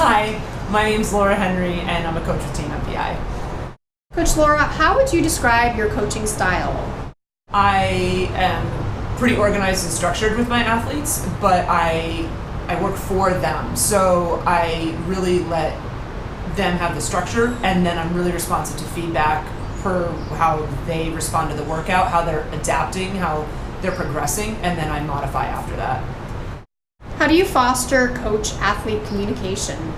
Hi, my name's Laura Henry, and I'm a coach with Team MPI. Coach Laura, how would you describe your coaching style? I am pretty organized and structured with my athletes, but I work for them, so I really let them have the structure, and then I'm really responsive to feedback per how they respond to the workout, how they're adapting, how they're progressing, and then I modify after that. How do you foster coach-athlete communication?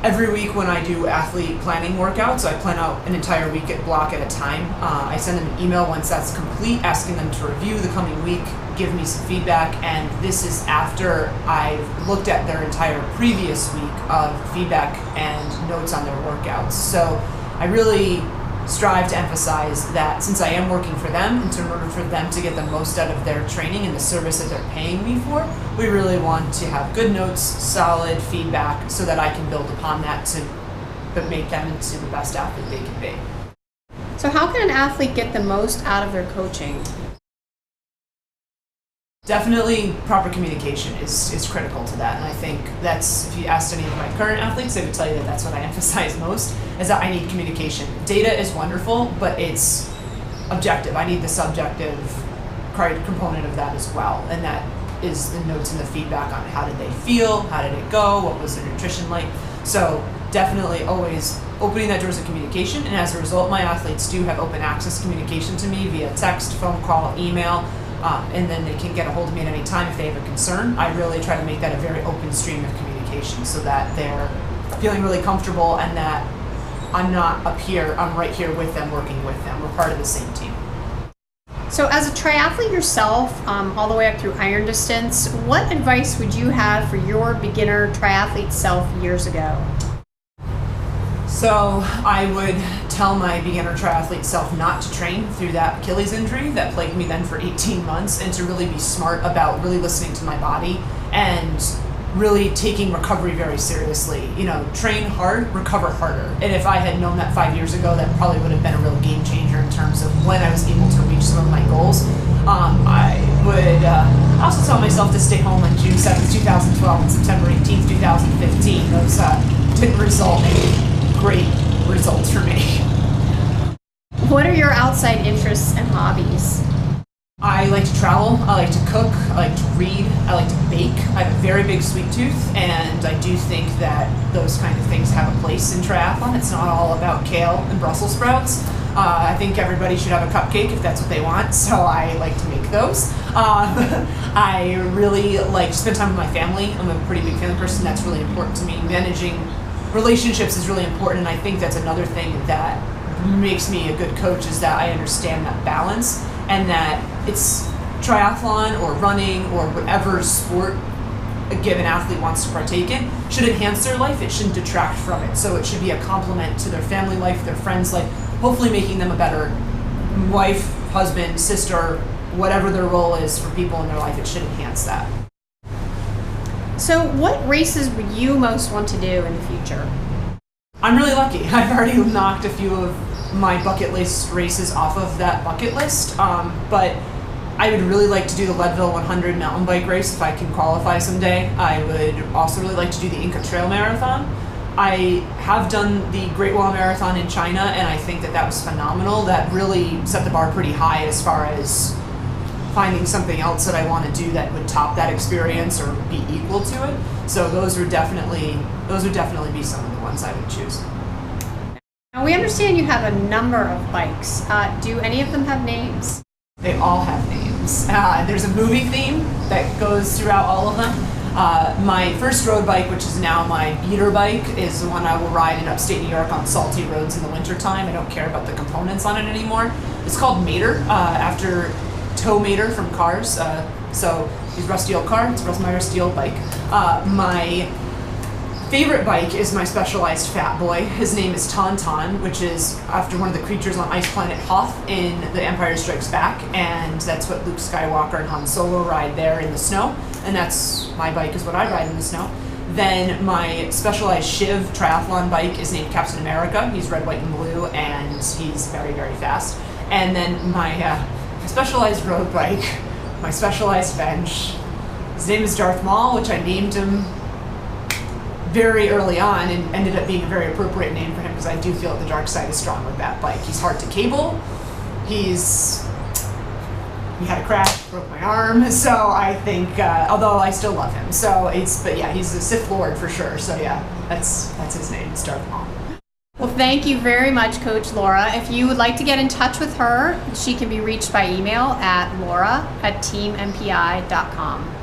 Every week when I do athlete planning workouts, I plan out an entire week block at a time. I send them an email once that's complete, asking them to review the coming week, give me some feedback, and this is after I've looked at their entire previous week of feedback and notes on their workouts. So I really strive to emphasize that since I am working for them, and in order for them to get the most out of their training and the service that they're paying me for, we really want to have good notes, solid feedback, so that I can build upon that to make them into the best athlete they can be. So how can an athlete get the most out of their coaching? Definitely proper communication is critical to that, and I think that's, if you asked any of my current athletes, they would tell you that that's what I emphasize most, is that I need communication. Data is wonderful, but it's objective. I need the subjective component of that as well, and that is the notes and the feedback on how did they feel, how did it go, what was their nutrition like. So definitely always opening that doors of communication, and as a result, my athletes do have open access communication to me via text, phone call, email, and then they can get a hold of me at any time if they have a concern. I really try to make that a very open stream of communication so that they're feeling really comfortable and that I'm not up here, I'm right here with them, working with them. We're part of the same team. So as a triathlete yourself, all the way up through iron distance, what advice would you have for your beginner triathlete self years ago? So I would tell my beginner triathlete self not to train through that Achilles injury that plagued me then for 18 months, and to really be smart about really listening to my body and really taking recovery very seriously. You know, train hard, recover harder. And if I had known that 5 years ago, that probably would have been a real game changer in terms of when I was able to reach some of my goals. I would also tell myself to stay home on June 7th, 2012 and September 18th, 2015. Those didn't result in great results for me. What are your outside interests and hobbies? I like to travel, I like to cook, I like to read, I like to bake. I have a very big sweet tooth, and I do think that those kind of things have a place in triathlon. It's not all about kale and Brussels sprouts. I think everybody should have a cupcake if that's what they want, so I like to make those. I really like to spend time with my family. I'm a pretty big family person. That's really important to me. Managing relationships is really important, and I think that's another thing that makes me a good coach, is that I understand that balance, and that it's triathlon or running or whatever sport a given athlete wants to partake in should enhance their life. It shouldn't detract from it. So it should be a complement to their family life, their friends' life, hopefully making them a better wife, husband, sister, whatever their role is for people in their life. It should enhance that. So what races would you most want to do in the future? I'm really lucky. I've already knocked a few of my bucket list races off of that bucket list, but I would really like to do the Leadville 100 mountain bike race if I can qualify someday. I would also really like to do the Inca Trail Marathon. I have done the Great Wall Marathon in China, and I think that was phenomenal. That really set the bar pretty high as far as finding something else that I want to do that would top that experience or be equal to it. So those would definitely be some of the ones I would choose. Now we understand you have a number of bikes. Do any of them have names? They all have names. There's a movie theme that goes throughout all of them. My first road bike, which is now my beater bike, is the one I will ride in upstate New York on salty roads in the wintertime. I don't care about the components on it anymore. It's called Mater, after Tow Mater from Cars. So he's rusty old car. It's my rusty old bike. My favorite bike is my Specialized Fat Boy. His name is Tauntaun, which is after one of the creatures on ice planet Hoth in The Empire Strikes Back, and that's what Luke Skywalker and Han Solo ride there in the snow, and that's my bike is what I ride in the snow. Then my Specialized Shiv triathlon bike is named Captain America. He's red, white, and blue, and he's very, very fast. And then my Specialized road bike, my Specialized bench, his name is Darth Maul, which I named him very early on, and ended up being a very appropriate name for him because I do feel the dark side is strong with that bike. He's hard to cable. He had a crash, broke my arm, so I think, although I still love him, but yeah, he's a Sith Lord for sure, so yeah, that's his name, it's Darth Maul. Well, thank you very much, Coach Laura. If you would like to get in touch with her, she can be reached by email at laura@teammpi.com.